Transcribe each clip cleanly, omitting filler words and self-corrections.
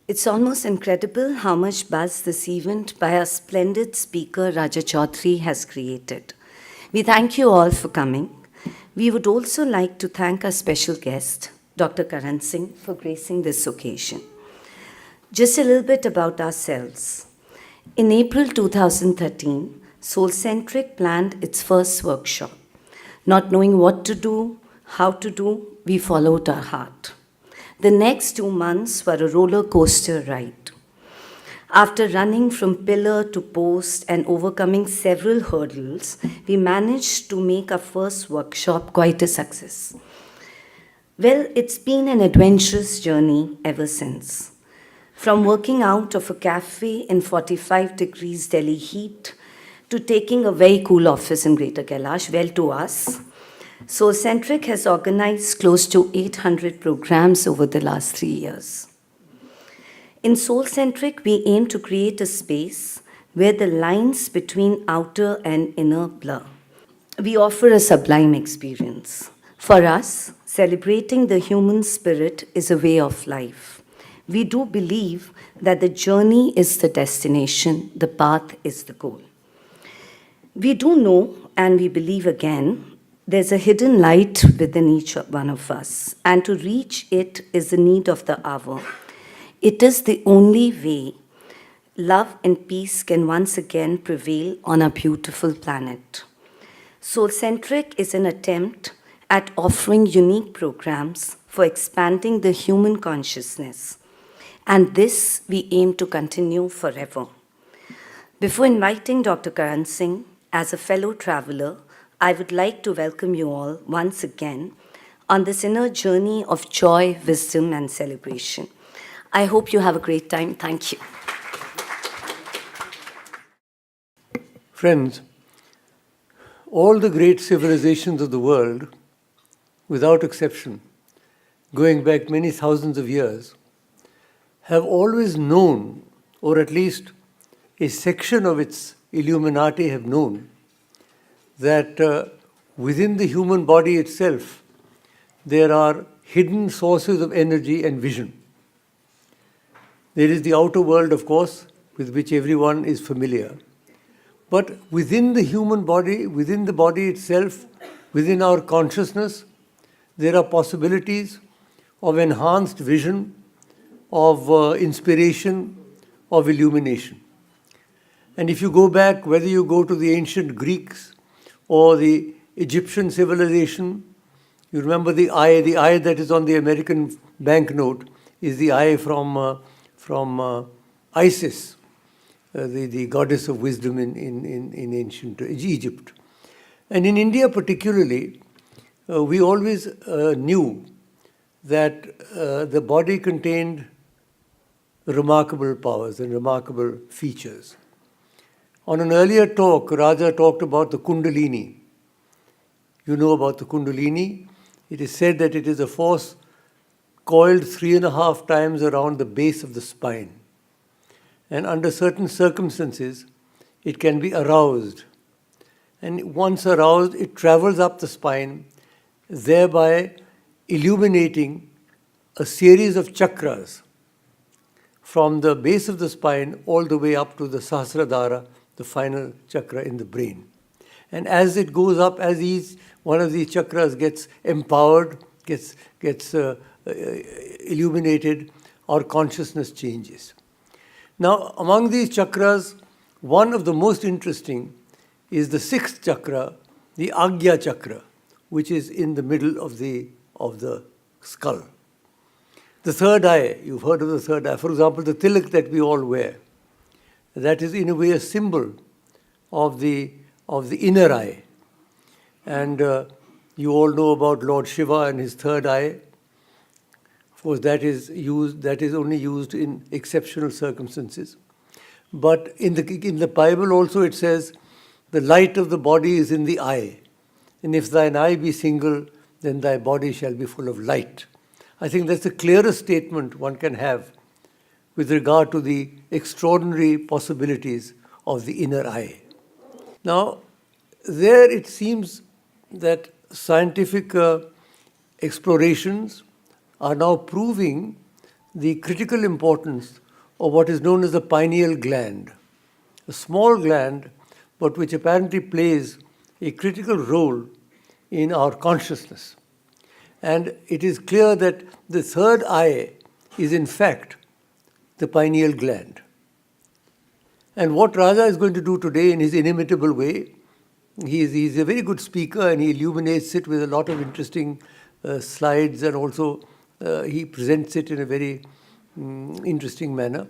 It's almost incredible how much buzz this event by our splendid speaker Raja Chaudhary has created. We thank you all for coming. We would also like to thank our special guest, Dr. Karan Singh, for gracing this occasion. Just a little bit about ourselves. In April 2013, Soulcentric planned its first workshop. Not knowing what to do, how to do, we followed our heart. The next 2 months were a roller coaster ride. After running from pillar to post and overcoming several hurdles, we managed to make our first workshop quite a success. Well, it's been an adventurous journey ever since. From working out of a cafe in 45 degrees Delhi heat to taking a very cool office in Greater Kailash, well to us, Soulcentric has organized close to 800 programs over the last 3 years. In Soulcentric, we aim to create a space where the lines between outer and inner blur. We offer a sublime experience. For us, celebrating the human spirit is a way of life. We do believe that the journey is the destination, the path is the goal. We do know, and we believe again, there's a hidden light within each one of us, and to reach it is the need of the hour. It is the only way love and peace can once again prevail on our beautiful planet. Soulcentric is an attempt at offering unique programs for expanding the human consciousness, and this we aim to continue forever. Before inviting Dr. Karan Singh as a fellow traveler, I would like to welcome you all once again on this inner journey of joy, wisdom, and celebration. I hope you have a great time. Thank you. Friends, all the great civilizations of the world, without exception, going back many thousands of years, have always known, or at least a section of its Illuminati have known, that within the human body itself, there are hidden sources of energy and vision. There is the outer world, of course, with which everyone is familiar. But within the human body, within the body itself, within our consciousness, there are possibilities of enhanced vision, of inspiration, of illumination. And if you go back, whether you go to the ancient Greeks or the Egyptian civilization, you remember the eye that is on the American banknote is the eye from Isis, the goddess of wisdom in ancient Egypt. And in India particularly, we always knew that the body contained remarkable powers and remarkable features. On an earlier talk, Raja talked about the Kundalini. You know about the Kundalini. It is said that it is a force coiled 3.5 times around the base of the spine. And under certain circumstances, it can be aroused. And once aroused, it travels up the spine, thereby illuminating a series of chakras from the base of the spine all the way up to the Sahasradhara, the final chakra in the brain. And as it goes up, as one of these chakras gets empowered, gets illuminated, our consciousness changes. Now, among these chakras, one of the most interesting is the 6th chakra, the Ajna Chakra, which is in the middle of the skull. The third eye, you've heard of the third eye. For example, the tilak that we all wear. That is in a way a symbol of the inner eye. And you all know about Lord Shiva and his third eye. Of course, that is only used in exceptional circumstances. But in the Bible also it says, the light of the body is in the eye. And if thine eye be single, then thy body shall be full of light. I think that's the clearest statement one can have with regard to the extraordinary possibilities of the inner eye. Now, there it seems that scientific explorations are now proving the critical importance of what is known as the pineal gland, a small gland, but which apparently plays a critical role in our consciousness. And it is clear that the third eye is in fact the pineal gland. And what Raja is going to do today in his inimitable way, he's a very good speaker and he illuminates it with a lot of interesting slides, and also he presents it in a very interesting manner.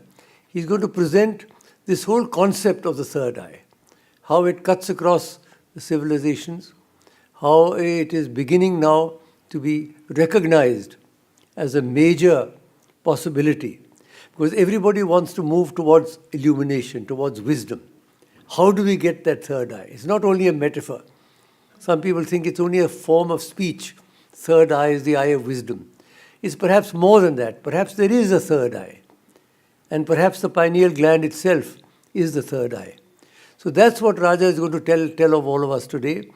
He's going to present this whole concept of the third eye, how it cuts across the civilizations, how it is beginning now to be recognized as a major possibility, because everybody wants to move towards illumination, towards wisdom. How do we get that third eye? It's not only a metaphor. Some people think it's only a form of speech. Third eye is the eye of wisdom. It's perhaps more than that. Perhaps there is a third eye. And perhaps the pineal gland itself is the third eye. So that's what Raja is going to tell of all of us today.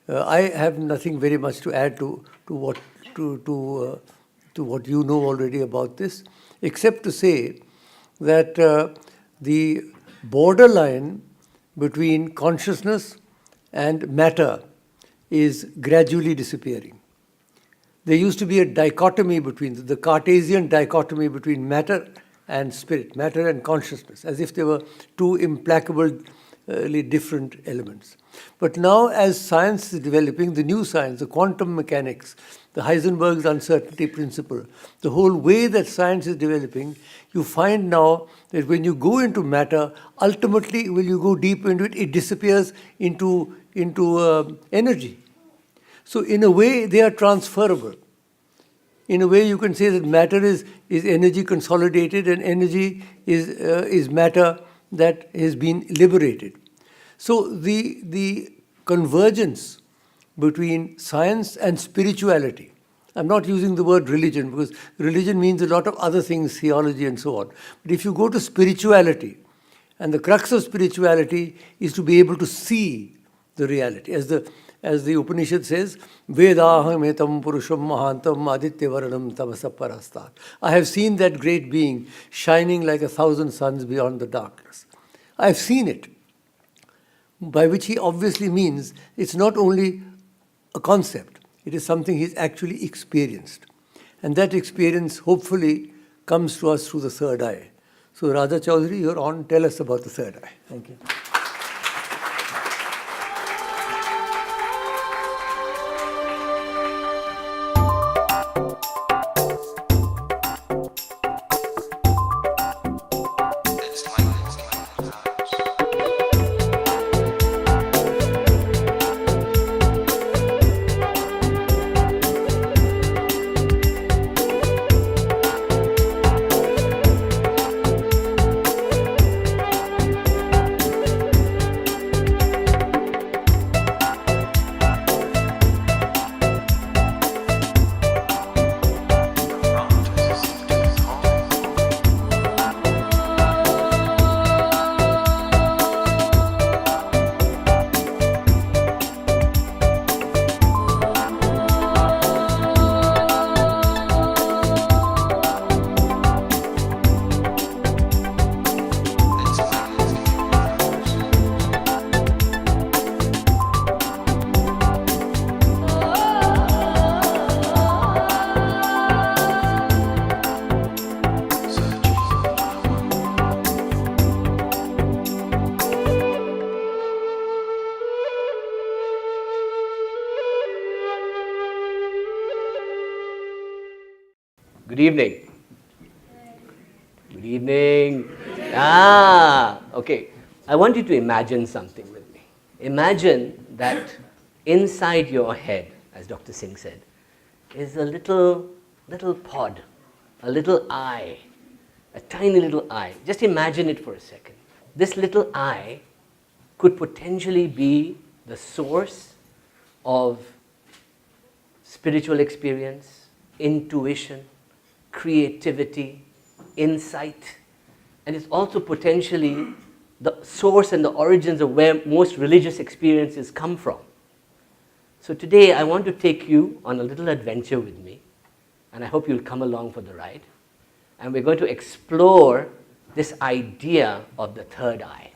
I have nothing very much to add to what you know already about this, except to say that the borderline between consciousness and matter is gradually disappearing. There used to be a dichotomy between, the Cartesian dichotomy between matter and spirit, matter and consciousness, as if they were two implacably different elements. But now, as science is developing, the new science, the quantum mechanics, the Heisenberg's uncertainty principle, the whole way that science is developing, you find now that when you go into matter, ultimately, when you go deep into it, it disappears into energy. So in a way, they are transferable. In a way, you can say that matter is energy consolidated and energy is matter that has been liberated. So the convergence between science and spirituality, I'm not using the word religion because religion means a lot of other things, theology and so on. But if you go to spirituality, and the crux of spirituality is to be able to see the reality. As the Upanishad says, Vedaham etam purusham mahantam adityavaranam tamasa parastat. I have seen that great being shining like 1,000 suns beyond the darkness. I have seen it. By which he obviously means it's not only a concept, it is something he's actually experienced. And that experience hopefully comes to us through the third eye. So Radha Chaudhary, you're on, tell us about the third eye. Thank you. Good evening. Good evening. Okay. I want you to imagine something with me. Imagine that inside your head, as Dr. Singh said, is a little pod, a little eye, a tiny little eye. Just imagine it for a second. This little eye could potentially be the source of spiritual experience, intuition, creativity, insight, and it's also potentially the source and the origins of where most religious experiences come from. So today I want to take you on a little adventure with me, and I hope you'll come along for the ride. and we're going to explore this idea of the third eye.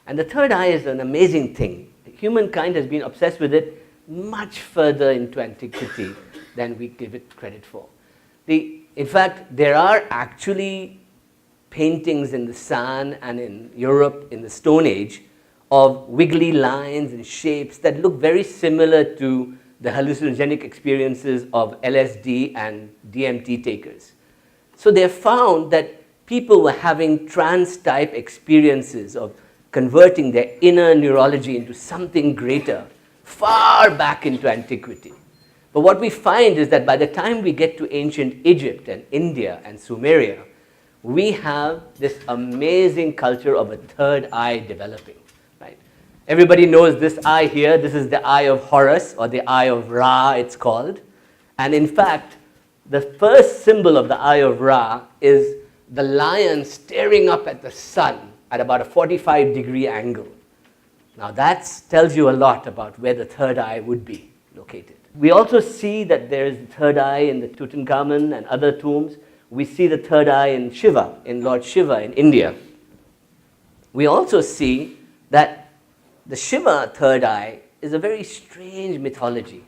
And the third eye is an amazing thing. Humankind has been obsessed with it much further into antiquity than we give it credit for. In fact, there are actually paintings in the San and in Europe in the Stone Age of wiggly lines and shapes that look very similar to the hallucinogenic experiences of LSD and DMT takers. So they found that people were having trance-type experiences of converting their inner neurology into something greater far back into antiquity. But what we find is that by the time we get to ancient Egypt and India and Sumeria, we have this amazing culture of a third eye developing. Right? Everybody knows this eye here. This is the eye of Horus, or the eye of Ra, it's called. And in fact, the first symbol of the eye of Ra is the lion staring up at the sun at about a 45-degree angle. Now that tells you a lot about where the third eye would be located. We also see that there is the third eye in the Tutankhamun and other tombs. We see the third eye in Shiva, in Lord Shiva in India. We also see that the Shiva third eye is a very strange mythology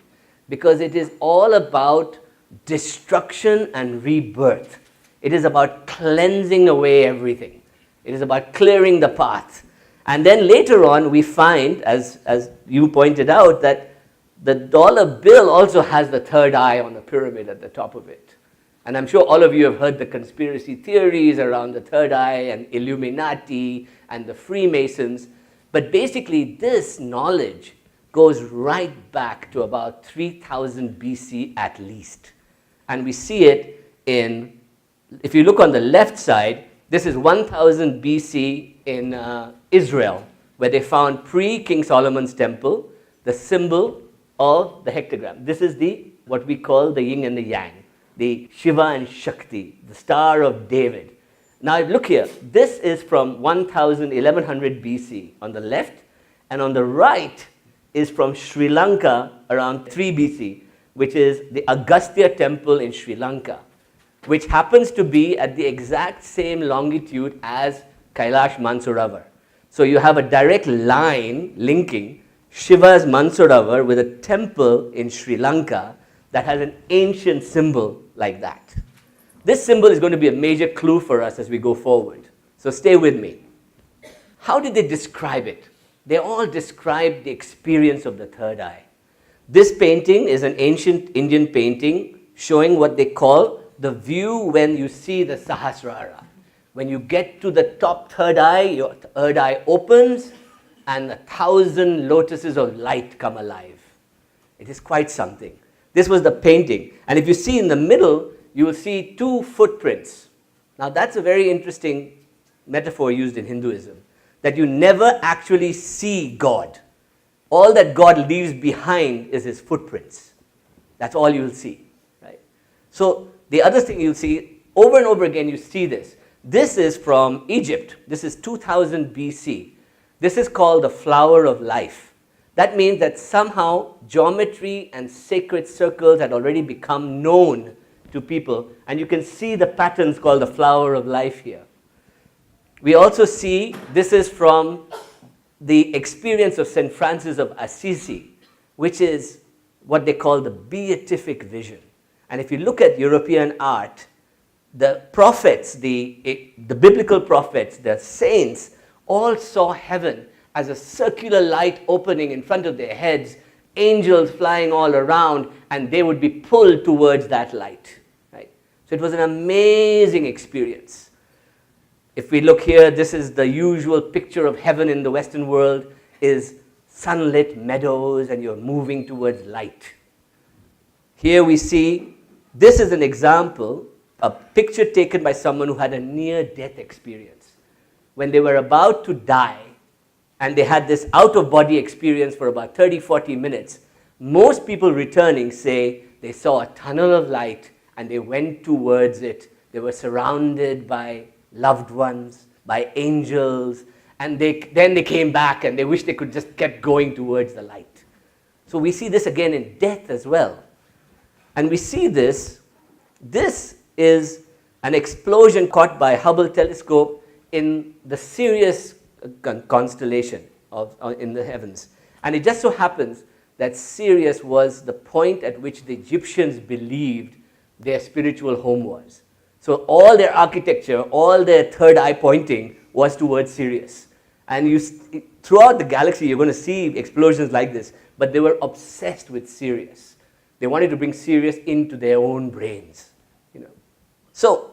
because it is all about destruction and rebirth. It is about cleansing away everything. It is about clearing the path. And then later on we find, as you pointed out, that the dollar bill also has the third eye on the pyramid at the top of it. And I'm sure all of you have heard the conspiracy theories around the third eye and Illuminati and the Freemasons. But basically this knowledge goes right back to about 3000 BC at least. And we see it in, if you look on the left side, this is 1000 BC in Israel, where they found pre-King Solomon's temple, the symbol of the hectogram. This is what we call the yin and the yang, the Shiva and Shakti, the Star of David. Now look here, this is from 1100 BC on the left, and on the right is from Sri Lanka around 3 BC, which is the Agastya temple in Sri Lanka, which happens to be at the exact same longitude as Kailash Mansarovar. So you have a direct line linking Shiva's Mansarovar with a temple in Sri Lanka that has an ancient symbol like that. This symbol is going to be a major clue for us as we go forward. So stay with me. How did they describe it? They all described the experience of the third eye. This painting is an ancient Indian painting showing what they call the view when you see the Sahasrara. When you get to the top third eye, your third eye opens and 1,000 lotuses of light come alive. It is quite something. This was the painting. And if you see in the middle, you will see 2 footprints. Now that's a very interesting metaphor used in Hinduism, that you never actually see God. All that God leaves behind is his footprints. That's all you will see. Right? So the other thing you'll see, over and over again you see this. This is from Egypt. This is 2000 BC. This is called the flower of life. That means that somehow geometry and sacred circles had already become known to people, and you can see the patterns called the flower of life here. We also see this is from the experience of St. Francis of Assisi, which is what they call the beatific vision. And if you look at European art, the prophets, the biblical prophets, the saints, all saw heaven as a circular light opening in front of their heads, angels flying all around, and they would be pulled towards that light. Right? So it was an amazing experience. If we look here, this is the usual picture of heaven in the Western world, is sunlit meadows and you're moving towards light. Here we see, this is an example, a picture taken by someone who had a near-death experience. When they were about to die, and they had this out-of-body experience for about 30-40 minutes, most people returning say they saw a tunnel of light and they went towards it. They were surrounded by loved ones, by angels, and then they came back and they wished they could just keep going towards the light. So we see this again in death as well. And we see this is an explosion caught by Hubble telescope in the Sirius constellation in the heavens. And it just so happens that Sirius was the point at which the Egyptians believed their spiritual home was. So all their architecture, all their third eye pointing was towards Sirius. And throughout the galaxy, you're going to see explosions like this, but they were obsessed with Sirius. They wanted to bring Sirius into their own brains. So,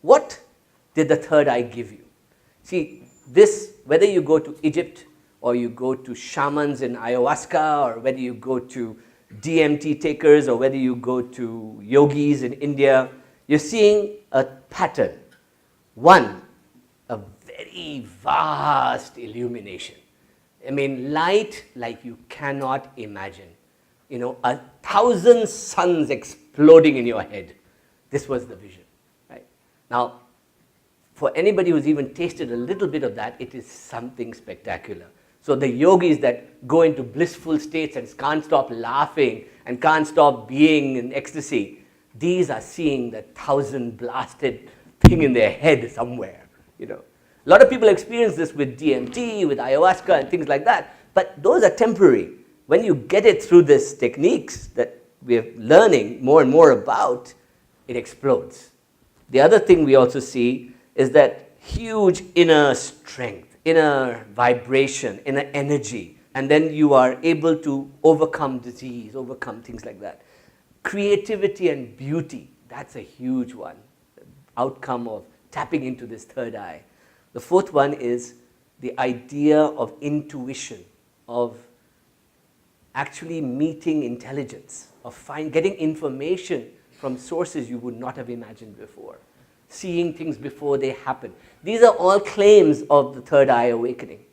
what did the third eye give you? See, this, whether you go to Egypt, or you go to shamans in ayahuasca, or whether you go to DMT takers, or whether you go to yogis in India, you're seeing a pattern. One, a very vast illumination. I mean, light like you cannot imagine. 1,000 suns exploding in your head. This was the vision. Right? Now, for anybody who's even tasted a little bit of that, it is something spectacular. So the yogis that go into blissful states and can't stop laughing and can't stop being in ecstasy, these are seeing the 1,000 blasted thing in their head somewhere. A lot of people experience this with DMT, with ayahuasca and things like that, but those are temporary. When you get it through these techniques that we're learning more and more about, it explodes. The other thing we also see is that huge inner strength, inner vibration, inner energy, and then you are able to overcome disease, overcome things like that. Creativity and beauty, that's a huge one, the outcome of tapping into this third eye. The fourth one is the idea of intuition, of actually meeting intelligence, of getting information from sources you would not have imagined before, seeing things before they happen. These are all claims of the third eye awakening.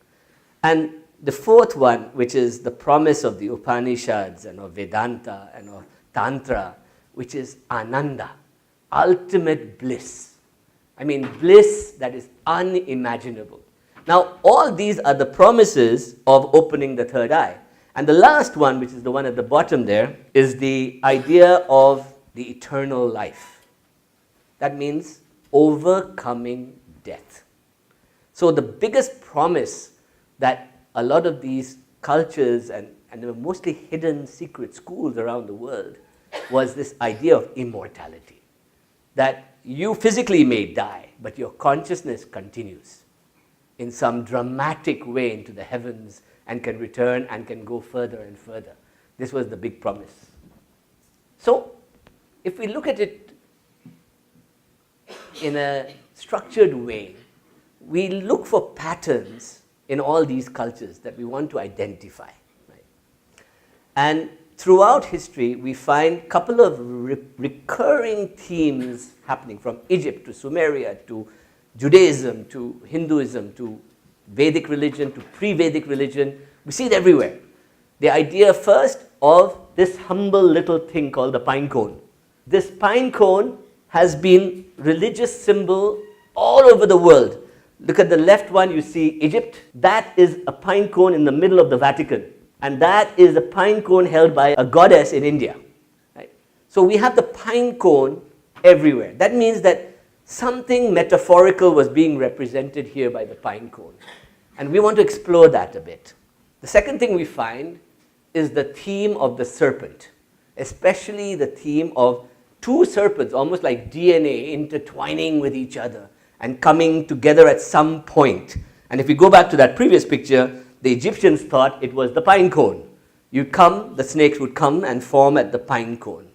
And the fourth one, which is the promise of the Upanishads and of Vedanta and of Tantra, which is Ananda, ultimate bliss. I mean, bliss that is unimaginable. Now, all these are the promises of opening the third eye. And the last one, which is the one at the bottom there, is the idea of the eternal life. That means overcoming death. So the biggest promise that a lot of these cultures and there were mostly hidden secret schools around the world was this idea of immortality. That you physically may die, but your consciousness continues in some dramatic way into the heavens and can return and can go further and further. This was the big promise. So, if we look at it in a structured way, we look for patterns in all these cultures that we want to identify. Right? And throughout history, we find a couple of recurring themes happening from Egypt to Sumeria to Judaism to Hinduism to Vedic religion to pre-Vedic religion. We see it everywhere. The idea first of this humble little thing called the pine cone. This pine cone has been religious symbol all over the world. Look at the left one, you see Egypt. That is a pine cone in the middle of the Vatican. And that is a pine cone held by a goddess in India. Right? So we have the pine cone everywhere. That means that something metaphorical was being represented here by the pine cone. And we want to explore that a bit. The second thing we find is the theme of the serpent, especially the theme of two serpents, almost like DNA, intertwining with each other and coming together at some point. And if we go back to that previous picture, the Egyptians thought it was the pine cone. The snakes would come and form at the pine cone.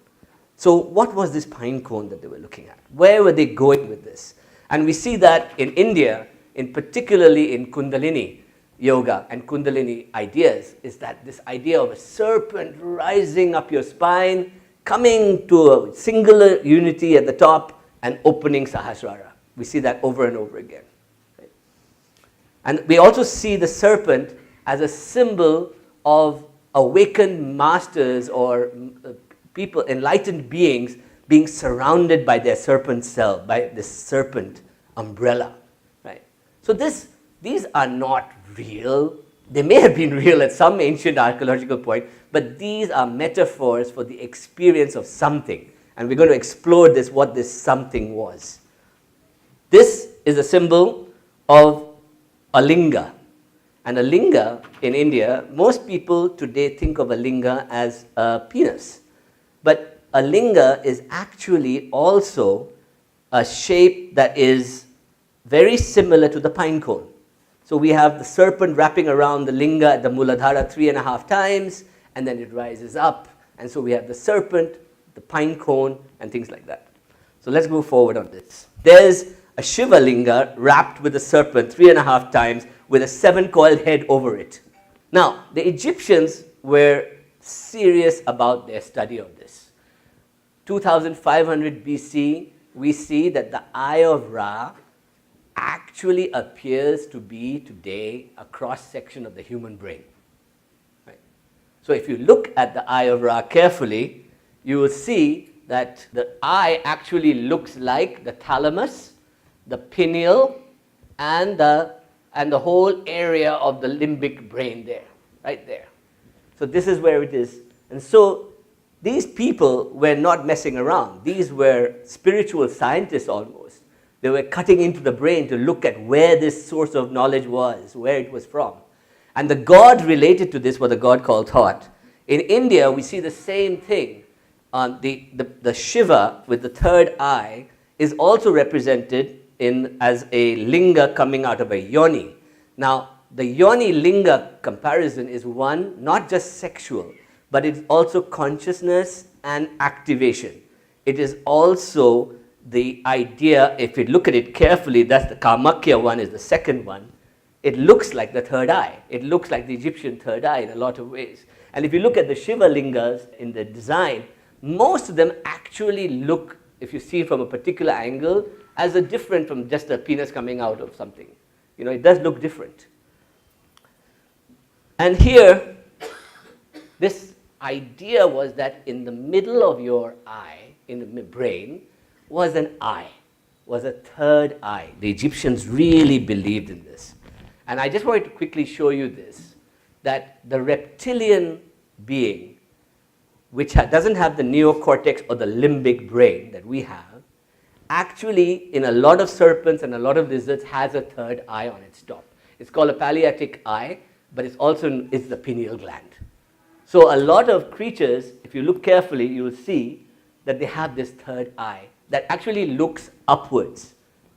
So what was this pine cone that they were looking at? Where were they going with this? And we see that in India, particularly in Kundalini yoga and Kundalini ideas, is that this idea of a serpent rising up your spine, coming to a singular unity at the top and opening Sahasrara. We see that over and over again. Right? And we also see the serpent as a symbol of awakened masters or people, enlightened beings, being surrounded by their serpent cell, by this serpent umbrella. Right? So these are not real. They may have been real at some ancient archaeological point, but these are metaphors for the experience of something. And we're going to explore this, what this something was. This is a symbol of a linga. And a linga in India, most people today think of a linga as a penis. But a linga is actually also a shape that is very similar to the pine cone. So we have the serpent wrapping around the linga at the Muladhara 3.5 times, and then it rises up. And so we have the serpent, the pine cone, and things like that. So let's move forward on this. There's a Shiva linga wrapped with a serpent 3.5 times with a 7-coiled head over it. Now, the Egyptians were serious about their study of this. 2500 BC, we see that the eye of Ra actually appears to be today a cross-section of the human brain. Right? So if you look at the eye of Ra carefully, you will see that the eye actually looks like the thalamus, the pineal, and the whole area of the limbic brain there, right there. So this is where it is. And so these people were not messing around. These were spiritual scientists almost. They were cutting into the brain to look at where this source of knowledge was, where it was from. And the god related to this was a god called Thought. In India, we see the same thing. The Shiva with the third eye is also represented as a linga coming out of a yoni. Now, the yoni linga comparison is one, not just sexual, but it's also consciousness and activation. It is also the idea, if you look at it carefully, that's the Kamakya one, is the second one. It looks like the third eye. It looks like the Egyptian third eye in a lot of ways. And if you look at the Shiva lingas in the design, most of them actually look, if you see from a particular angle, as a different from just a penis coming out of something. You know, it does look different. And here, this idea was that in the middle of your eye, in the brain, was an eye, was a third eye. The Egyptians really believed in this. And I just wanted to quickly show you this, that the reptilian being, which doesn't have the neocortex or the limbic brain that we have, actually, in a lot of serpents and a lot of lizards, has a third eye on its top. It's called a palliatic eye, but it's the pineal gland. So a lot of creatures, if you look carefully, you will see that they have this third eye that actually looks upwards.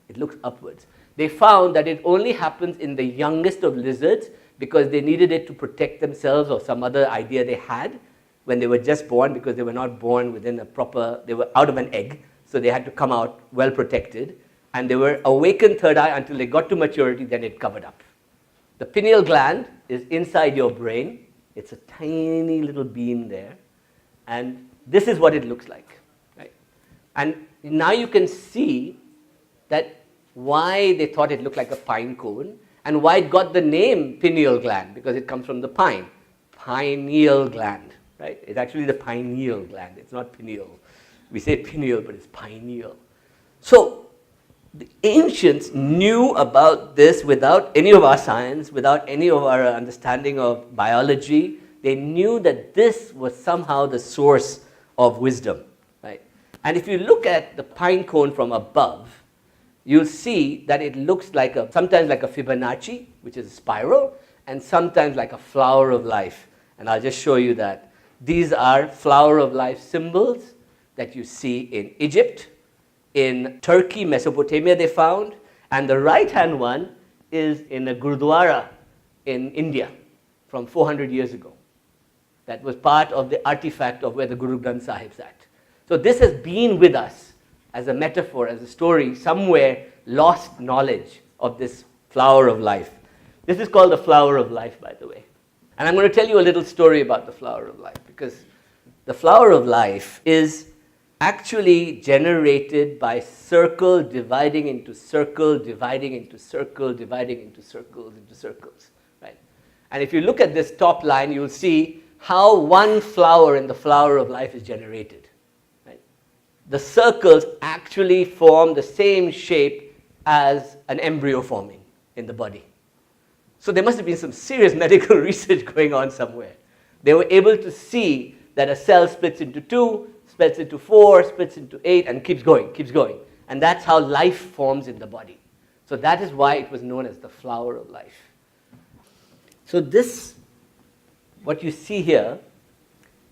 It looks upwards. They found that it only happens in the youngest of lizards because they needed it to protect themselves or some other idea they had when they were just born, because they were not born within they were out of an egg. So they had to come out well protected. And they were awakened third eye until they got to maturity, then it covered up. The pineal gland is inside your brain. It's a tiny little beam there. And this is what it looks like. Right? And now you can see that why they thought it looked like a pine cone and why it got the name pineal gland, because it comes from the pine. Pineal gland. Right? It's actually the pineal gland. It's not pineal. We say pineal, but it's pineal. So the ancients knew about this without any of our science, without any of our understanding of biology. They knew that this was somehow the source of wisdom. Right? And if you look at the pine cone from above, you'll see that it looks like sometimes like a Fibonacci, which is a spiral, and sometimes like a flower of life. And I'll just show you that. These are flower of life symbols that you see in Egypt, in Turkey, Mesopotamia they found, and the right-hand one is in a Gurdwara in India from 400 years ago. That was part of the artifact of where the Guru Granth Sahib sat. So this has been with us as a metaphor, as a story, somewhere lost knowledge of this flower of life. This is called the flower of life, by the way. And I'm going to tell you a little story about the flower of life, because the flower of life is actually generated by circle dividing into circle, dividing into circle, dividing into circles, right? And if you look at this top line, you'll see how one flower in the flower of life is generated, right? The circles actually form the same shape as an embryo forming in the body. So there must have been some serious medical research going on somewhere. They were able to see that a cell splits into two, splits into 4, splits into 8, and keeps going, keeps going. And that's how life forms in the body. So that is why it was known as the flower of life. So this, what you see here,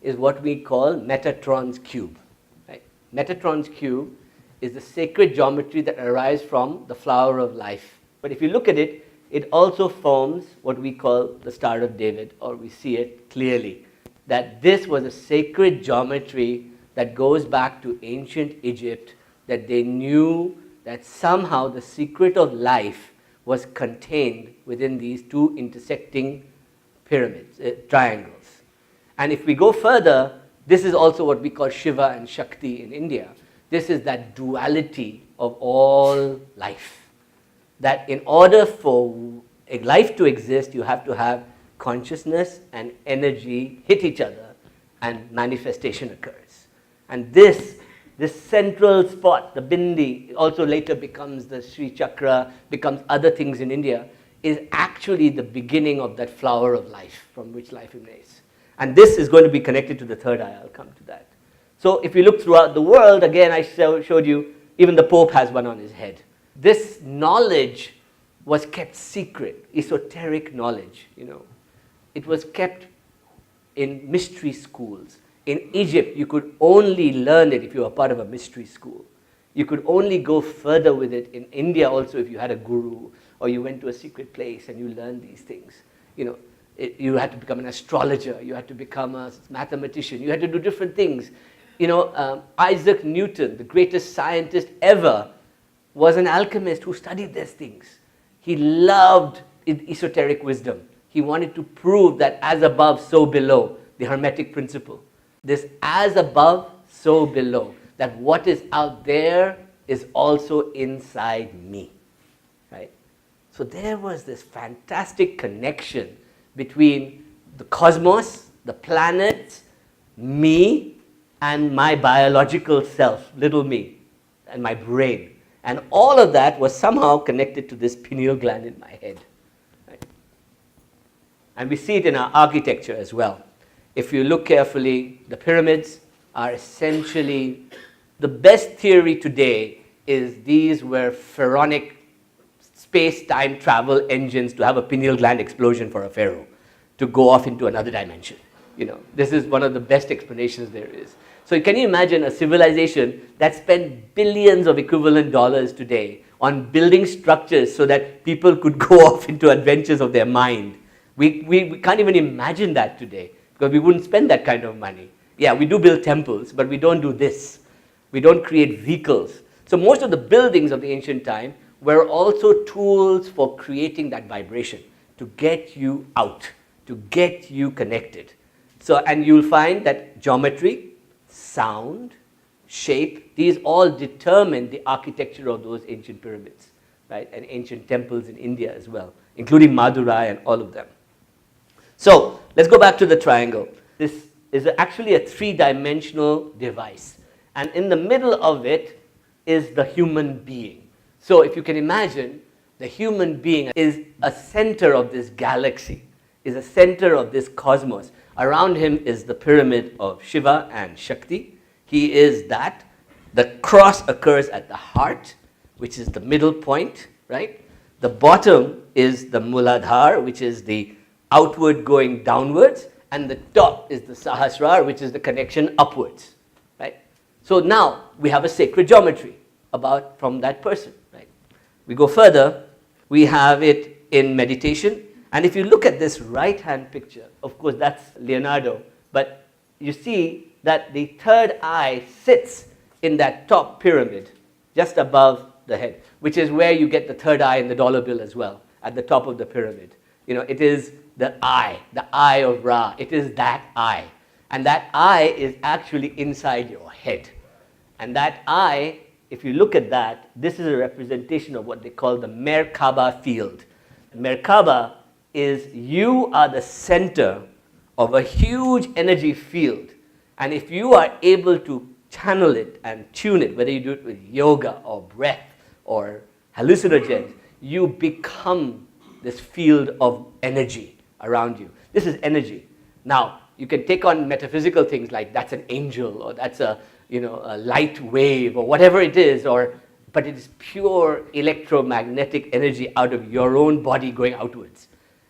is what we call Metatron's cube. Right? Metatron's cube is the sacred geometry that arises from the flower of life. But if you look at it, it also forms what we call the Star of David, or we see it clearly, that this was a sacred geometry that goes back to ancient Egypt, that they knew that somehow the secret of life was contained within these two intersecting pyramids, triangles. And if we go further, this is also what we call Shiva and Shakti in India. This is that duality of all life. That in order for a life to exist, you have to have consciousness and energy hit each other and manifestation occurs. And this central spot, the Bindi, also later becomes the Sri Chakra, becomes other things in India, is actually the beginning of that flower of life from which life emanates. And this is going to be connected to the third eye. I'll come to that. So if you look throughout the world, again, I showed you, even the Pope has one on his head. This knowledge was kept secret, esoteric knowledge, It was kept in mystery schools. In Egypt, you could only learn it if you were part of a mystery school. You could only go further with it in India also if you had a guru or you went to a secret place and you learned these things. You had to become an astrologer, you had to become a mathematician, you had to do different things. Isaac Newton, the greatest scientist ever, was an alchemist who studied these things. He loved esoteric wisdom. He wanted to prove that as above, so below, the Hermetic principle. This as above, so below, that what is out there is also inside me, right? So there was this fantastic connection between the cosmos, the planets, me, and my biological self, little me, and my brain. And all of that was somehow connected to this pineal gland in my head. Right? And we see it in our architecture as well. If you look carefully, the pyramids are essentially, the best theory today is these were pharaonic space-time travel engines to have a pineal gland explosion for a pharaoh, to go off into another dimension. This is one of the best explanations there is. So can you imagine a civilization that spent billions of equivalent dollars today on building structures so that people could go off into adventures of their mind? We can't even imagine that today because we wouldn't spend that kind of money. Yeah, we do build temples, but we don't do this. We don't create vehicles. So most of the buildings of the ancient time were also tools for creating that vibration, to get you out, to get you connected. So, and you'll find that geometry, sound, shape, these all determine the architecture of those ancient pyramids, right? And ancient temples in India as well, including Madurai and all of them. So let's go back to the triangle. This is actually a three-dimensional device. And in the middle of it is the human being. So if you can imagine, the human being is a center of this galaxy, is a center of this cosmos. Around him is the pyramid of Shiva and Shakti. He is that. The cross occurs at the heart, which is the middle point, right? The bottom is the Muladhar, which is the outward going downwards, and the top is the Sahasrar, which is the connection upwards, right? So now we have a sacred geometry from that person, right? We go further, we have it in meditation. And if you look at this right-hand picture, of course that's Leonardo, but you see that the third eye sits in that top pyramid, just above the head, which is where you get the third eye in the dollar bill as well, at the top of the pyramid. It is the eye of Ra. It is that eye. And that eye is actually inside your head. And that eye, if you look at that, this is a representation of what they call the Merkaba field. Merkaba is you are the center of a huge energy field. And if you are able to channel it and tune it, whether you do it with yoga or breath or hallucinogens, you become this field of energy around you. This is energy. Now, you can take on metaphysical things like that's an angel, or that's a light wave, or whatever it is, but it is pure electromagnetic energy out of your own body going outwards.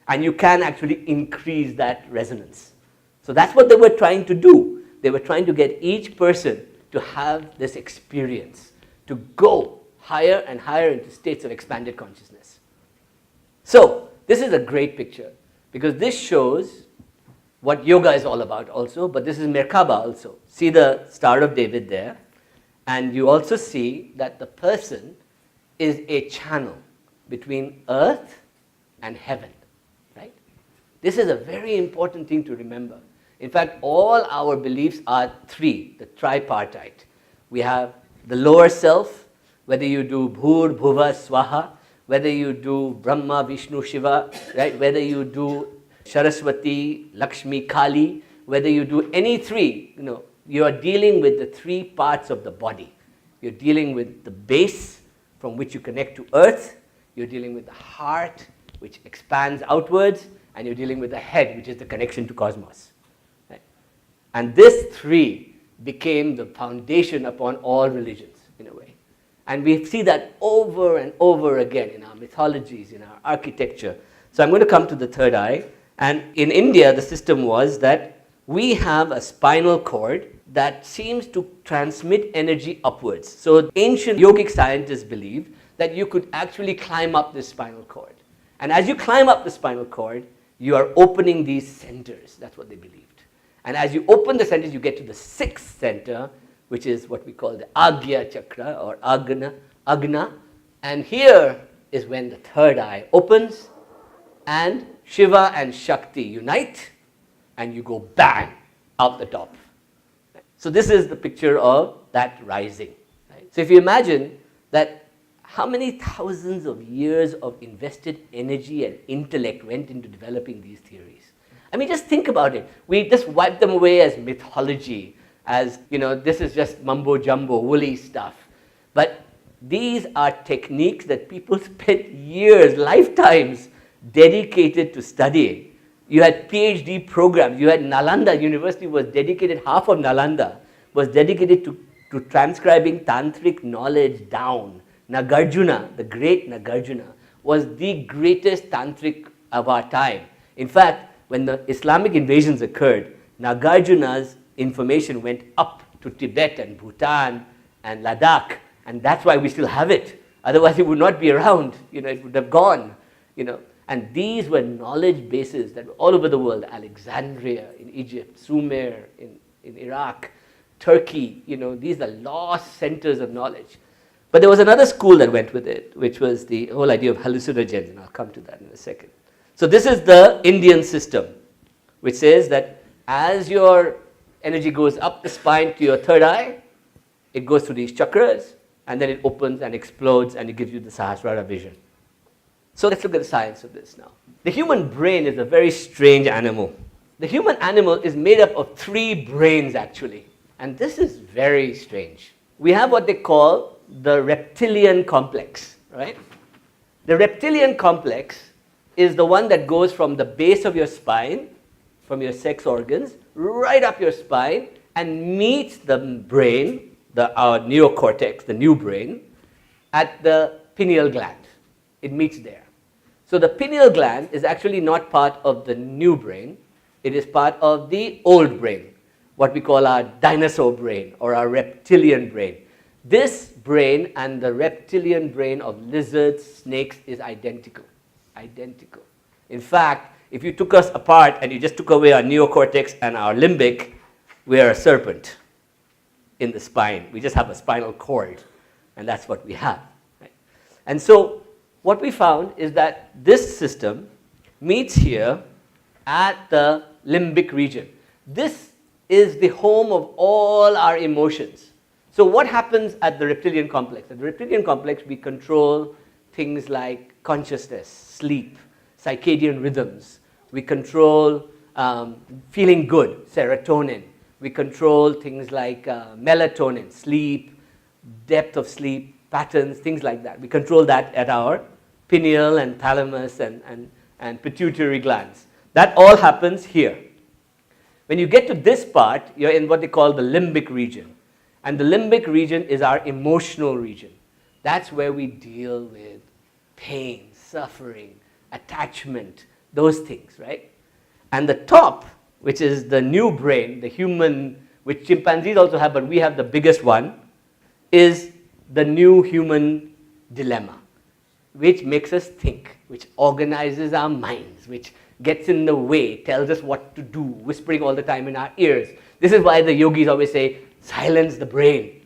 And you can actually increase that resonance. So that's what they were trying to do. They were trying to get each person to have this experience, to go higher and higher into states of expanded consciousness. So this is a great picture, because this shows what yoga is all about also, but this is Merkaba also. See the Star of David there, and you also see that the person is a channel between earth and heaven, right? This is a very important thing to remember. In fact, all our beliefs are three, the tripartite. We have the lower self, whether you do Bhur, Bhuva, Swaha, whether you do Brahma, Vishnu, Shiva, right? Whether you do Saraswati, Lakshmi, Kali, whether you do any three, you are dealing with the three parts of the body. You're dealing with the base from which you connect to earth, you're dealing with the heart, which expands outwards, and you're dealing with the head, which is the connection to cosmos. Right? And this three became the foundation upon all religions, in a way. And we see that over and over again in our mythologies, in our architecture. So I'm going to come to the third eye. And in India, the system was that we have a spinal cord that seems to transmit energy upwards. So ancient yogic scientists believe that you could actually climb up this spinal cord. And as you climb up the spinal cord, you are opening these centers. That's what they believed. And as you open the centers, you get to the sixth center, which is what we call the Ajna Chakra or Agna. And here is when the third eye opens and Shiva and Shakti unite, and you go bang out the top. So this is the picture of that rising. Right? So if you imagine that how many thousands of years of invested energy and intellect went into developing these theories. I mean, just think about it. We just wipe them away as mythology, as, this is just mumbo jumbo, woolly stuff. But these are techniques that people spent years, lifetimes, dedicated to studying. You had PhD programs. You had Nalanda University was dedicated, half of Nalanda was dedicated to transcribing tantric knowledge down. Nagarjuna, the great Nagarjuna, was the greatest tantric of our time. In fact, when the Islamic invasions occurred, Nagarjuna's information went up to Tibet and Bhutan and Ladakh, and that's why we still have it. Otherwise, it would not be around. It would have gone. And these were knowledge bases that were all over the world. Alexandria in Egypt, Sumer in Iraq, Turkey. These are lost centers of knowledge. But there was another school that went with it, which was the whole idea of hallucinogens, and I'll come to that in a second. So this is the Indian system, which says that as your energy goes up the spine to your third eye, it goes through these chakras, and then it opens and explodes, and it gives you the Sahasrara vision. So let's look at the science of this now. The human brain is a very strange animal. The human animal is made up of 3 brains, actually. And this is very strange. We have what they call the reptilian complex, right? The reptilian complex is the one that goes from the base of your spine, from your sex organs, right up your spine, and meets the brain, our neocortex, the new brain, at the pineal gland. It meets there. So the pineal gland is actually not part of the new brain. It is part of the old brain, what we call our dinosaur brain or our reptilian brain. This brain and the reptilian brain of lizards, snakes is identical. Identical. In fact, if you took us apart and you just took away our neocortex and our limbic, we are a serpent in the spine. We just have a spinal cord, and that's what we have. Right? And so what we found is that this system meets here at the limbic region. This is the home of all our emotions. So what happens at the reptilian complex? At the reptilian complex, we control things like consciousness, sleep, circadian rhythms. We control feeling good, serotonin. We control things like melatonin, sleep, depth of sleep, patterns, things like that. We control that at our pineal and thalamus and pituitary glands. That all happens here. When you get to this part, you're in what they call the limbic region. And the limbic region is our emotional region. That's where we deal with pain, suffering, attachment, those things, right? And the top, which is the new brain, the human, which chimpanzees also have, but we have the biggest one, is the new human dilemma, which makes us think, which organizes our minds, which gets in the way, tells us what to do, whispering all the time in our ears. This is why the yogis always say, silence the brain,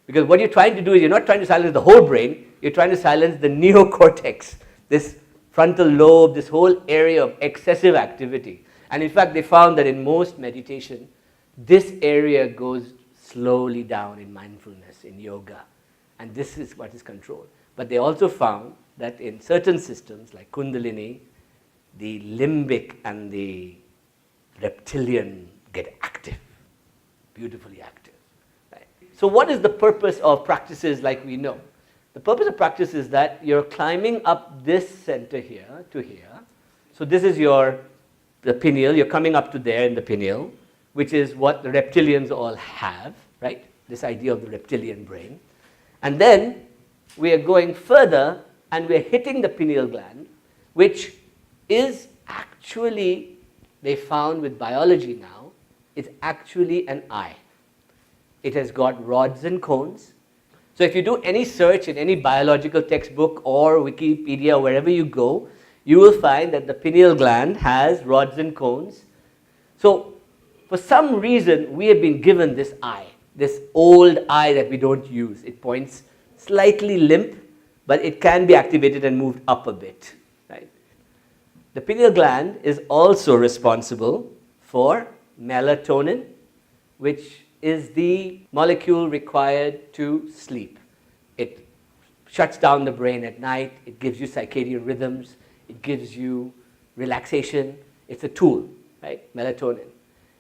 Because what you're trying to do is you're not trying to silence the whole brain, you're trying to silence the neocortex, this frontal lobe, this whole area of excessive activity. And in fact, they found that in most meditation, this area goes slowly down in mindfulness, in yoga. And this is what is controlled. But they also found that in certain systems like Kundalini, the limbic and the reptilian get active, beautifully active. Right? So what is the purpose of practices like we know? The purpose of practice is that you're climbing up this center here to here. So this is the pineal, you're coming up to there in the pineal, which is what the reptilians all have, right? This idea of the reptilian brain. And then we are going further and we're hitting the pineal gland, which is actually, they found with biology now, is actually an eye. It has got rods and cones. So if you do any search in any biological textbook or Wikipedia, wherever you go, you will find that the pineal gland has rods and cones. So for some reason, we have been given this eye, this old eye that we don't use. It points slightly limp, but it can be activated and moved up a bit. Right? The pineal gland is also responsible for melatonin, which is the molecule required to sleep. It shuts down the brain at night, it gives you circadian rhythms, it gives you relaxation. It's a tool, right? Melatonin.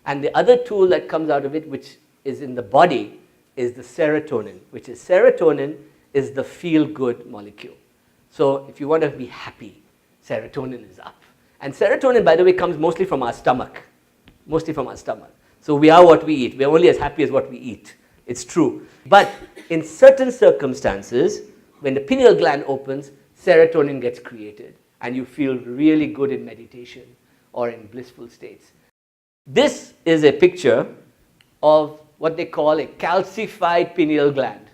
And the other tool that comes out of it, which is in the body, is the serotonin, which is serotonin is the feel-good molecule. So if you want to be happy, serotonin is up. And serotonin, by the way, comes mostly from our stomach. Mostly from our stomach. So we are what we eat. We're only as happy as what we eat. It's true. But in certain circumstances, when the pineal gland opens, serotonin gets created. And you feel really good in meditation or in blissful states. This is a picture of what they call a calcified pineal gland.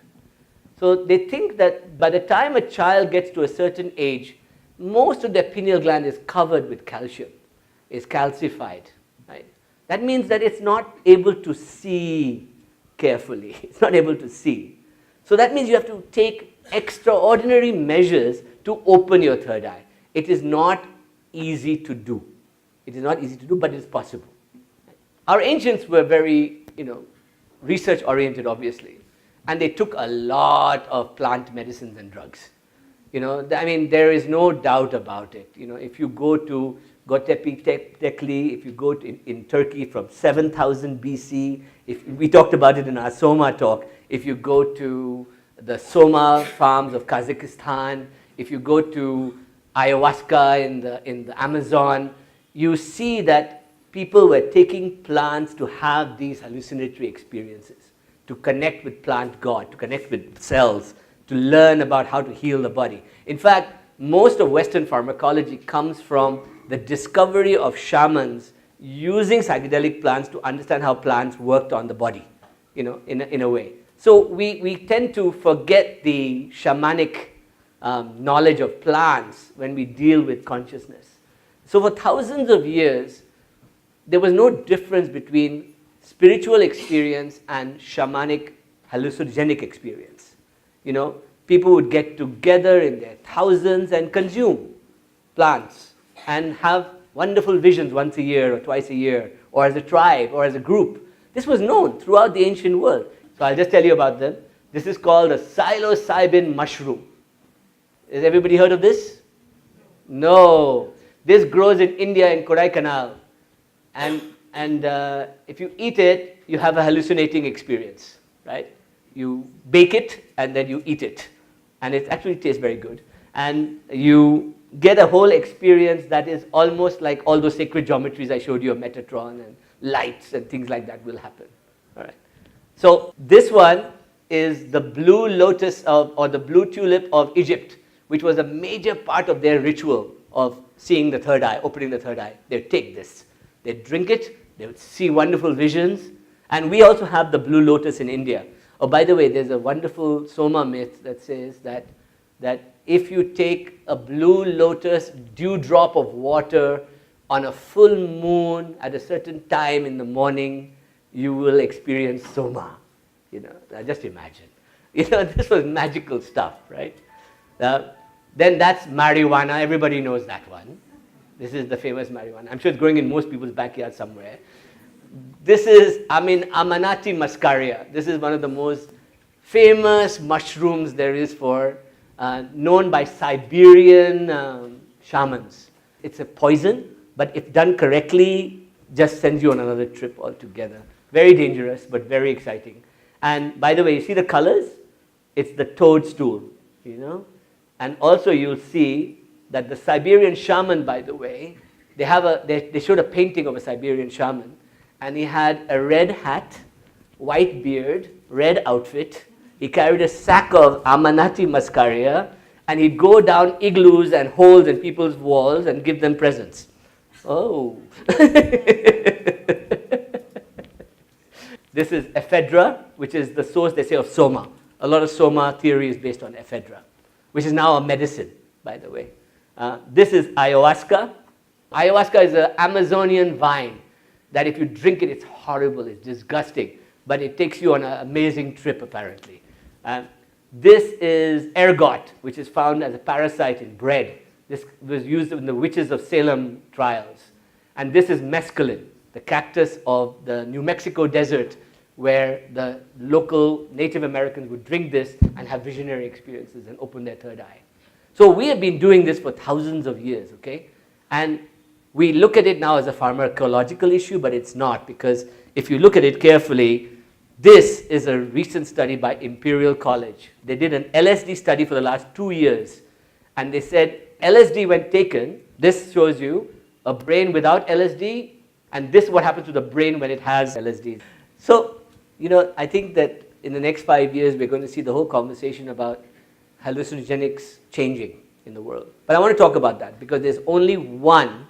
So they think that by the time a child gets to a certain age, most of their pineal gland is covered with calcium, is calcified. Right? That means that it's not able to see carefully. It's not able to see. So that means you have to take extraordinary measures to open your third eye. It is not easy to do. It is not easy to do, but it is possible. Our ancients were very, research oriented, obviously, and they took a lot of plant medicines and drugs. There is no doubt about it. If you go to Göbekli Tekli, if you go in Turkey from 7000 BC, if we talked about it in our Soma talk, if you go to the Soma farms of Kazakhstan, if you go to ayahuasca in the Amazon, you see that people were taking plants to have these hallucinatory experiences, to connect with plant God, to connect with cells, to learn about how to heal the body. In fact, most of Western pharmacology comes from the discovery of shamans using psychedelic plants to understand how plants worked on the body, in a way. So we tend to forget the shamanic knowledge of plants when we deal with consciousness. So for thousands of years, there was no difference between spiritual experience and shamanic hallucinogenic experience. People would get together in their thousands and consume plants and have wonderful visions once a year or twice a year, or as a tribe or as a group. This was known throughout the ancient world. So I'll just tell you about them. This is called a psilocybin mushroom. Has everybody heard of this? No. This grows in India in Kodaikanal. And if you eat it, you have a hallucinating experience, right? You bake it and then you eat it. And it actually tastes very good. And you get a whole experience that is almost like all those sacred geometries I showed you of Metatron and lights and things like that will happen. All right. So this one is the blue lotus or the blue tulip of Egypt, which was a major part of their ritual of seeing the third eye, opening the third eye. They'd take this, they'd drink it, they would see wonderful visions. And we also have the blue lotus in India. Oh, by the way, there's a wonderful Soma myth that says that if you take a blue lotus dewdrop of water on a full moon at a certain time in the morning, you will experience Soma. Now just imagine. This was magical stuff, right? Then that's marijuana. Everybody knows that one. This is the famous marijuana. I'm sure it's growing in most people's backyard somewhere. This is, Amanati muscaria. This is one of the most famous mushrooms there is known by Siberian shamans. It's a poison, but if done correctly, just sends you on another trip altogether. Very dangerous, but very exciting. And by the way, you see the colors? It's the toadstool, And also you'll see that the Siberian shaman, by the way, they showed a painting of a Siberian shaman, and he had a red hat, white beard, red outfit. He carried a sack of Amanati muscaria, and he'd go down igloos and holes in people's walls and give them presents. Oh. This is ephedra, which is the source, they say, of Soma. A lot of Soma theory is based on ephedra, which is now a medicine, by the way. This is ayahuasca. Ayahuasca is an Amazonian vine that if you drink it, it's horrible, it's disgusting, but it takes you on an amazing trip, apparently. This is ergot, which is found as a parasite in bread. This was used in the witches of Salem trials. And this is mescaline, the cactus of the New Mexico desert, where the local Native Americans would drink this and have visionary experiences and open their third eye. So we have been doing this for thousands of years, okay? And we look at it now as a pharmacological issue, but it's not, because if you look at it carefully, this is a recent study by Imperial College. They did an LSD study for the last 2 years, and they said LSD when taken, this shows you a brain without LSD, and this is what happens to the brain when it has LSD. So, I think that in the next 5 years, we're going to see the whole conversation about hallucinogenics changing in the world. But I want to talk about that because there's only one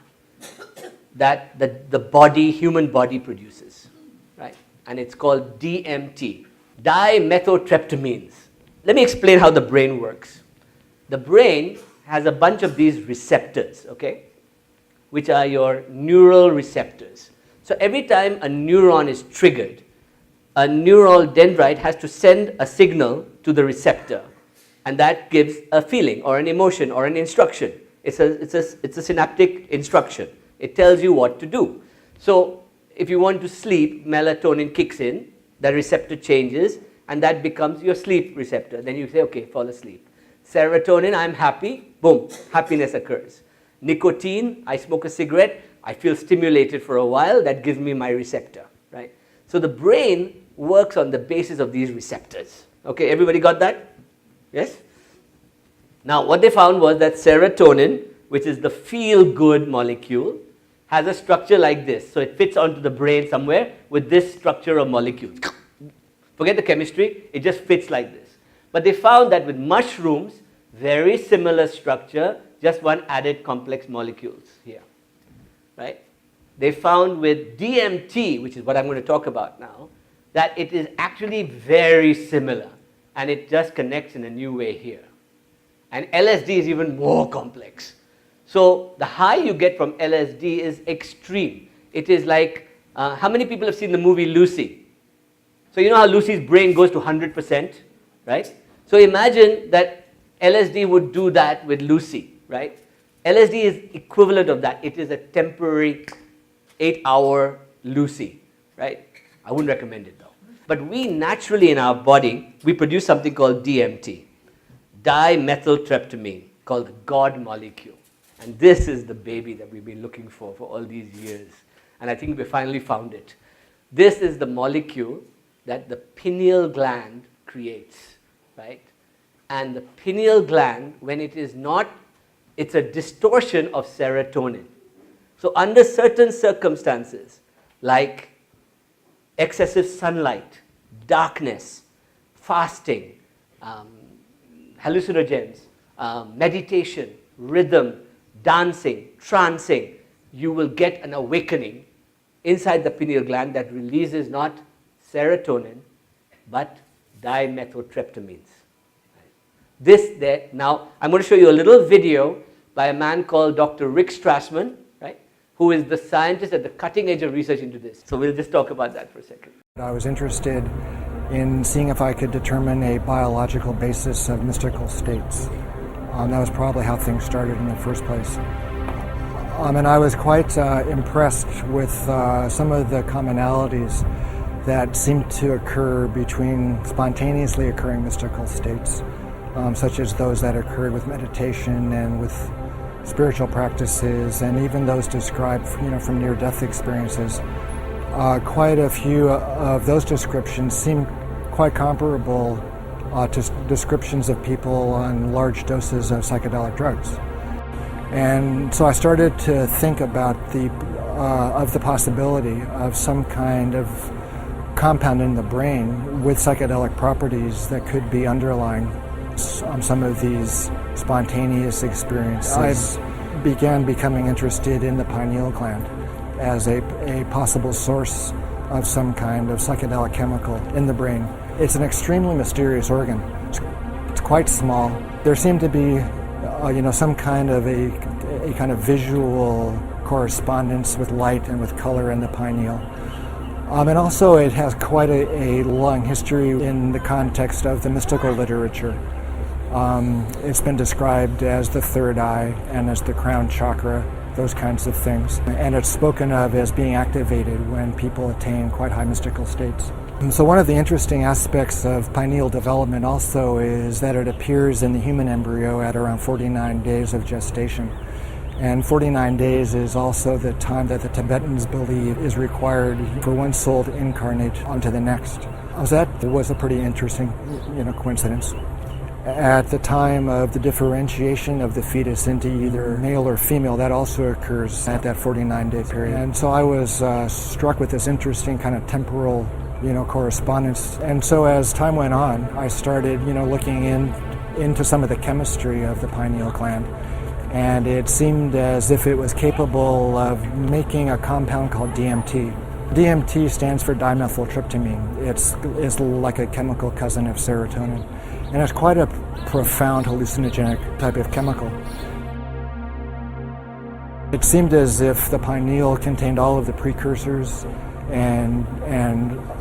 that the human body produces, right? And it's called DMT, dimethyltryptamines. Let me explain how the brain works. The brain has a bunch of these receptors, okay, which are your neural receptors. So every time a neuron is triggered, a neural dendrite has to send a signal to the receptor, and that gives a feeling or an emotion or an instruction. It's a synaptic instruction. It tells you what to do. So if you want to sleep, melatonin kicks in, the receptor changes, and that becomes your sleep receptor. Then you say, okay, fall asleep. Serotonin, I'm happy, boom, happiness occurs. Nicotine, I smoke a cigarette, I feel stimulated for a while, that gives me my receptor, right? So the brain works on the basis of these receptors. Okay, everybody got that? Yes? Now, what they found was that serotonin, which is the feel-good molecule, has a structure like this. So it fits onto the brain somewhere with this structure of molecules. Forget the chemistry, it just fits like this. But they found that with mushrooms, very similar structure, just one added complex molecules here, right? They found with DMT, which is what I'm going to talk about now, that it is actually very similar, and it just connects in a new way here. And LSD is even more complex. So the high you get from LSD is extreme. It is like, how many people have seen the movie Lucy? So you know how Lucy's brain goes to 100%, right? So imagine that LSD would do that with Lucy, right? LSD is equivalent of that. It is a temporary 8-hour Lucy, right? I wouldn't recommend it though. But we naturally in our body, we produce something called DMT, dimethyltryptamine, called the God molecule. And this is the baby that we've been looking for all these years. And I think we finally found it. This is the molecule that the pineal gland creates, right? And the pineal gland, when it is not, it's a distortion of serotonin. So under certain circumstances, like excessive sunlight, darkness, fasting, hallucinogens, meditation, rhythm, dancing, trancing, you will get an awakening inside the pineal gland that releases not serotonin, but dimethyltryptamines. This there, now I'm going to show you a little video by a man called Dr. Rick Strassman, right, who is the scientist at the cutting edge of research into this. So we'll just talk about that for a second. I was interested in seeing if I could determine a biological basis of mystical states. That was probably how things started in the first place. And I was quite impressed with some of the commonalities that seemed to occur between spontaneously occurring mystical states, such as those that occurred with meditation and with spiritual practices, and even those described, from near-death experiences. Quite a few of those descriptions seem quite comparable to descriptions of people on large doses of psychedelic drugs. And so I started to think about the possibility of some kind of compound in the brain with psychedelic properties that could be underlying some of these spontaneous experiences. I began becoming interested in the pineal gland as a possible source of some kind of psychedelic chemical in the brain. It's an extremely mysterious organ. It's quite small. There seemed to be some kind of a kind of visual correspondence with light and with color in the pineal. And also it has quite a long history in the context of the mystical literature. It's been described as the third eye and as the crown chakra, those kinds of things. And it's spoken of as being activated when people attain quite high mystical states. And so one of the interesting aspects of pineal development also is that it appears in the human embryo at around 49 days of gestation. And 49 days is also the time that the Tibetans believe is required for one soul to incarnate onto the next. So that was a pretty interesting, coincidence. At the time of the differentiation of the fetus into either male or female, that also occurs at that 49-day period. And so I was struck with this interesting kind of temporal, correspondence. And so as time went on, I started, looking into some of the chemistry of the pineal gland. And it seemed as if it was capable of making a compound called DMT. DMT stands for dimethyltryptamine. It's like a chemical cousin of serotonin. And it's quite a profound hallucinogenic type of chemical. It seemed as if the pineal contained all of the precursors and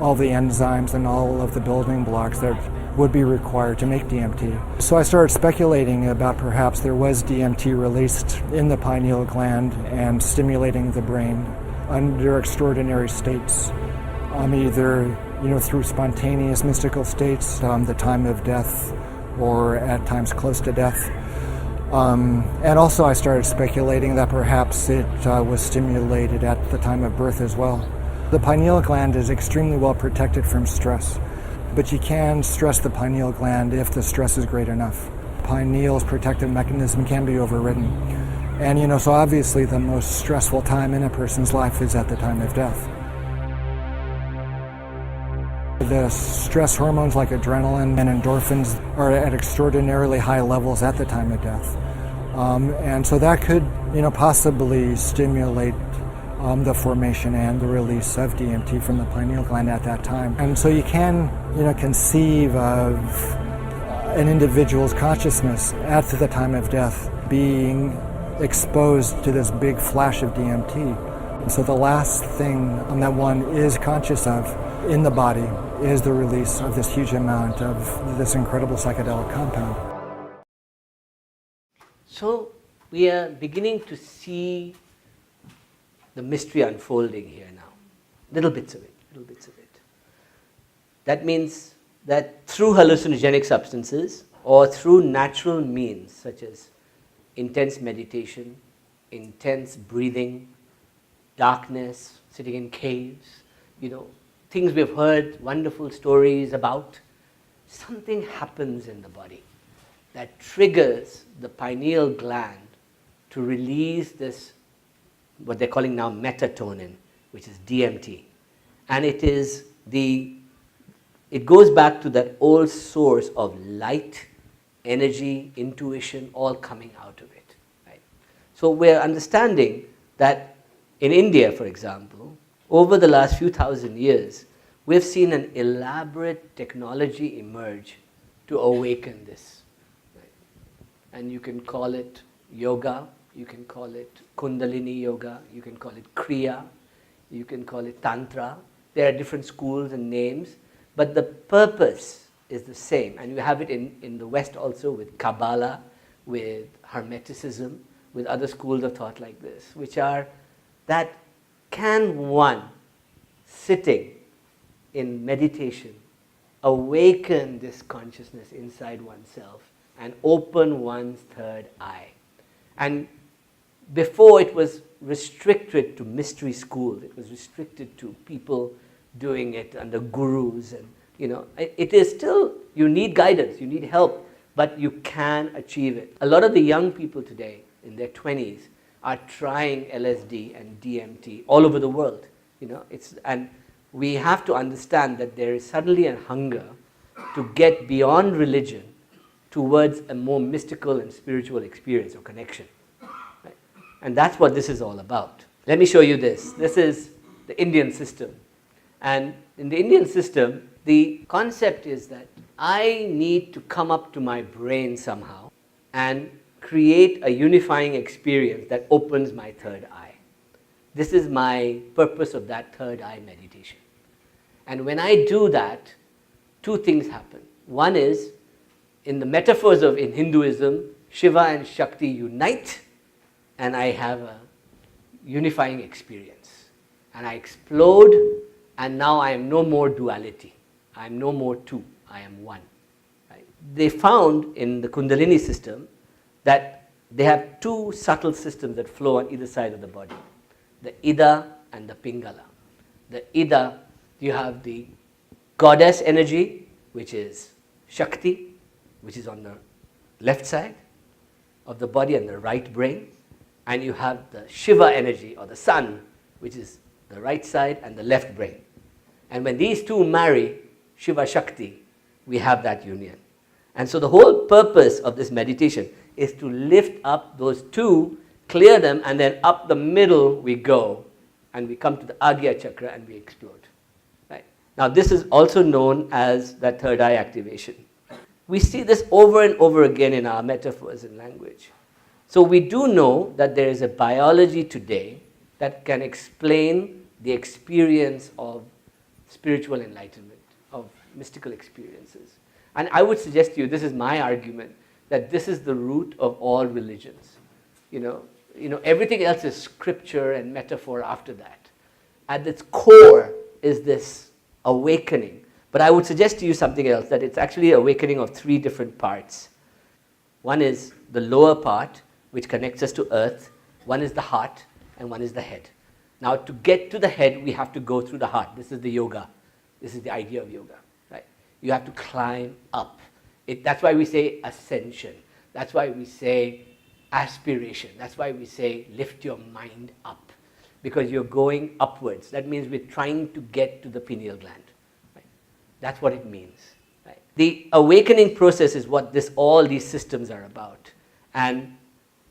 all the enzymes and all of the building blocks that would be required to make DMT. So I started speculating about perhaps there was DMT released in the pineal gland and stimulating the brain under extraordinary states, either through spontaneous mystical states, the time of death, or at times close to death. And also I started speculating that perhaps it was stimulated at the time of birth as well. The pineal gland is extremely well protected from stress, but you can stress the pineal gland if the stress is great enough. Pineal's protective mechanism can be overridden. And so obviously the most stressful time in a person's life is at the time of death. The stress hormones like adrenaline and endorphins are at extraordinarily high levels at the time of death. And so that could, possibly stimulate the formation and the release of DMT from the pineal gland at that time. And so you can, conceive of an individual's consciousness at the time of death being exposed to this big flash of DMT. And so the last thing that one is conscious of in the body is the release of this huge amount of this incredible psychedelic compound. So we are beginning to see the mystery unfolding here now. Little bits of it. That means that through hallucinogenic substances or through natural means such as intense meditation, intense breathing, darkness, sitting in caves, things we've heard wonderful stories about, something happens in the body that triggers the pineal gland to release this, what they're calling now metatonin, which is DMT. And it goes back to that old source of light, energy, intuition, all coming out of it. Right? So we're understanding that in India, for example, over the last few thousand years, we've seen an elaborate technology emerge to awaken this. Right? And you can call it yoga, you can call it Kundalini yoga, you can call it Kriya, you can call it Tantra. There are different schools and names, but the purpose is the same. And you have it in the West also with Kabbalah, with Hermeticism, with other schools of thought like this, which are that can one, sitting in meditation, awaken this consciousness inside oneself and open one's third eye. And before it was restricted to mystery schools, it was restricted to people doing it under gurus, and it is still, you need guidance, you need help, but you can achieve it. A lot of the young people today in their 20s are trying LSD and DMT all over the world. And we have to understand that there is suddenly a hunger to get beyond religion towards a more mystical and spiritual experience or connection. Right? And that's what this is all about. Let me show you this. This is the Indian system. And in the Indian system, the concept is that I need to come up to my brain somehow and create a unifying experience that opens my third eye. This is my purpose of that third eye meditation. And when I do that, two things happen. One is, in the metaphors in Hinduism, Shiva and Shakti unite, and I have a unifying experience. And I explode, and now I am no more duality. I am no more two. I am one. Right? They found in the Kundalini system that they have two subtle systems that flow on either side of the body, the Ida and the Pingala. The Ida, you have the goddess energy, which is Shakti, which is on the left side of the body and the right brain, and you have the Shiva energy, or the sun, which is the right side and the left brain. And when these two marry, Shiva Shakti, we have that union. And so the whole purpose of this meditation is to lift up those two, clear them, and then up the middle we go, and we come to the Ajna Chakra and we explode. Right? Now this is also known as that third eye activation. We see this over and over again in our metaphors and language. So we do know that there is a biology today that can explain the experience of spiritual enlightenment, of mystical experiences. And I would suggest to you, this is my argument, that this is the root of all religions. Everything else is scripture and metaphor after that. At its core is this awakening. But I would suggest to you something else, that it's actually awakening of three different parts. One is the lower part, which connects us to earth. One is the heart, and one is the head. Now, to get to the head, we have to go through the heart. This is the yoga. This is the idea of yoga. Right? You have to climb up. That's why we say ascension. That's why we say aspiration. That's why we say lift your mind up. Because you're going upwards. That means we're trying to get to the pineal gland. Right? That's what it means. Right? The awakening process is what all these systems are about. And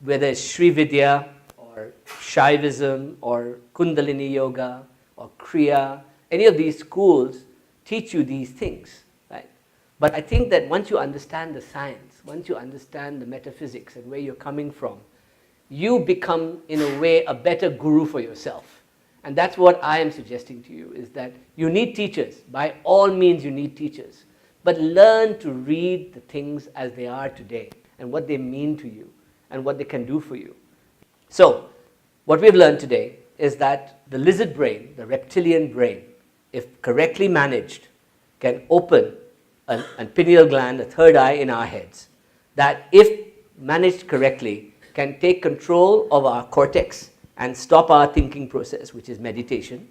whether it's Sri Vidya, or Shaivism, or Kundalini Yoga, or Kriya, any of these schools teach you these things. Right? But I think that once you understand the science, once you understand the metaphysics and where you're coming from, you become, in a way, a better guru for yourself. And that's what I am suggesting to you, is that you need teachers. By all means, you need teachers. But learn to read the things as they are today, and what they mean to you, and what they can do for you. So, what we've learned today is that the lizard brain, the reptilian brain, if correctly managed, can open a pineal gland, a third eye in our heads, that if managed correctly, can take control of our cortex and stop our thinking process, which is meditation.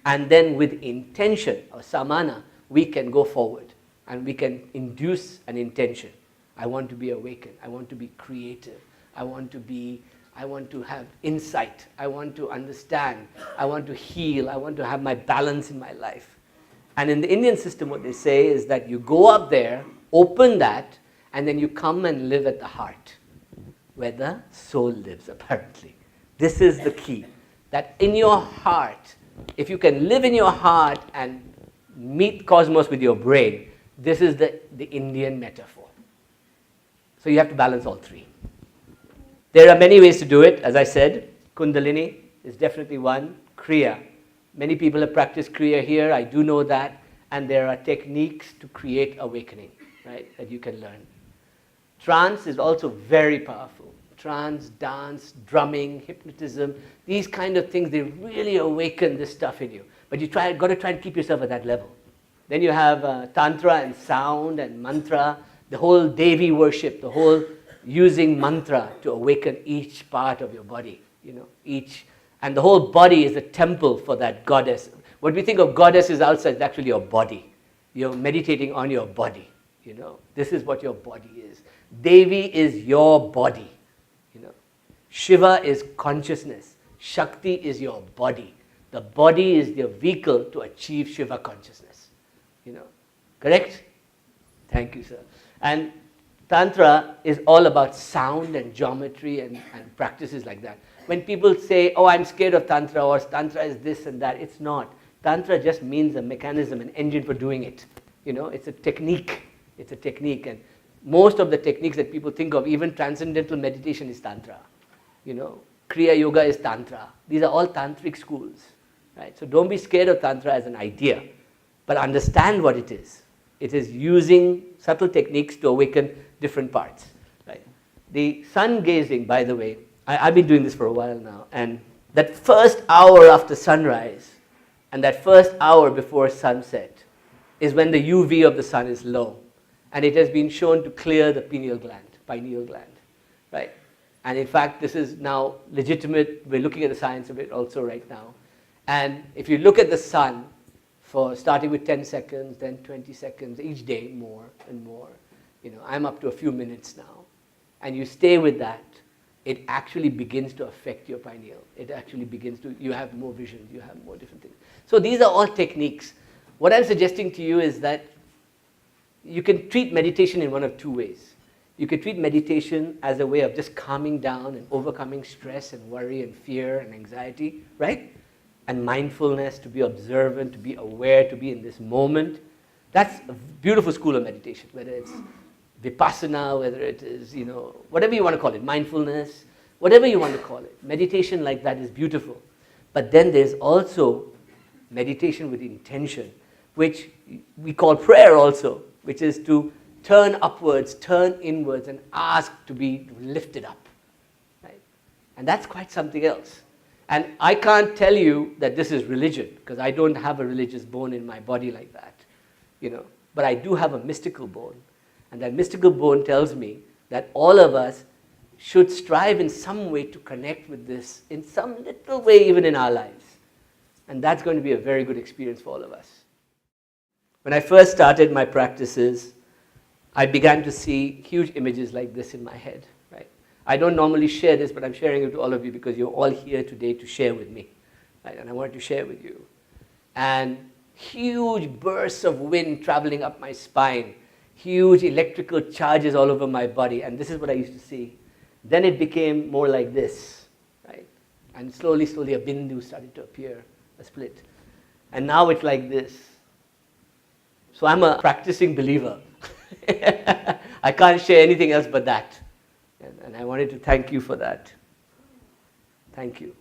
And then with intention, or samana, we can go forward and we can induce an intention. I want to be awakened. I want to be creative. I want to be I want to have insight. I want to understand. I want to heal. I want to have my balance in my life. And in the Indian system, what they say is that you go up there, open that, and then you come and live at the heart, where the soul lives, apparently. This is the key. That in your heart, if you can live in your heart and meet cosmos with your brain, this is the Indian metaphor. So you have to balance all three. There are many ways to do it. As I said, Kundalini is definitely one. Kriya. Many people have practiced Kriya here. I do know that. And there are techniques to create awakening, right, that you can learn. Trance is also very powerful. Trance, dance, drumming, hypnotism, these kind of things, they really awaken this stuff in you. But you got to try and keep yourself at that level. Then you have Tantra and sound and mantra, the whole Devi worship, the whole using mantra to awaken each part of your body, and the whole body is a temple for that goddess. What we think of goddess is outside, it's actually your body. You're meditating on your body, This is what your body is. Devi is your body, Shiva is consciousness. Shakti is your body. The body is the vehicle to achieve Shiva consciousness, Correct? Thank you, sir. And Tantra is all about sound and geometry and practices like that. When people say, oh, I'm scared of Tantra, or Tantra is this and that, it's not. Tantra just means a mechanism, an engine for doing it. It's a technique. It's a technique. And most of the techniques that people think of, even transcendental meditation is Tantra. Kriya Yoga is Tantra. These are all tantric schools. Right? So don't be scared of Tantra as an idea, but understand what it is. It is using subtle techniques to awaken different parts. Right? The sun gazing, by the way, I've been doing this for a while now, and that first hour after sunrise and that first hour before sunset is when the UV of the sun is low, and it has been shown to clear the pineal gland, right? And in fact, this is now legitimate. We're looking at the science of it also right now. And if you look at the sun, for starting with 10 seconds, then 20 seconds, each day more and more. I'm up to a few minutes now. And you stay with that, it actually begins to affect your pineal. It actually begins to, you have more vision, you have more different things. So these are all techniques. What I'm suggesting to you is that you can treat meditation in one of two ways. You can treat meditation as a way of just calming down and overcoming stress and worry and fear and anxiety, right? And mindfulness, to be observant, to be aware, to be in this moment. That's a beautiful school of meditation, whether it's Vipassana, whether it is, whatever you want to call it, mindfulness, whatever you want to call it. Meditation like that is beautiful. But then there's also meditation with intention, which we call prayer also, which is to turn upwards, turn inwards, and ask to be lifted up. Right? And that's quite something else. And I can't tell you that this is religion, because I don't have a religious bone in my body like that. But I do have a mystical bone. And that mystical bone tells me that all of us should strive in some way to connect with this in some little way, even in our lives. And that's going to be a very good experience for all of us. When I first started my practices, I began to see huge images like this in my head. Right? I don't normally share this, but I'm sharing it to all of you because you're all here today to share with me. Right? And I wanted to share with you. And huge bursts of wind traveling up my spine, huge electrical charges all over my body, and this is what I used to see. Then it became more like this, right? And slowly, slowly a bindu started to appear, a split. And now it's like this. So I'm a practicing believer. I can't share anything else but that. And I wanted to thank you for that. Thank you.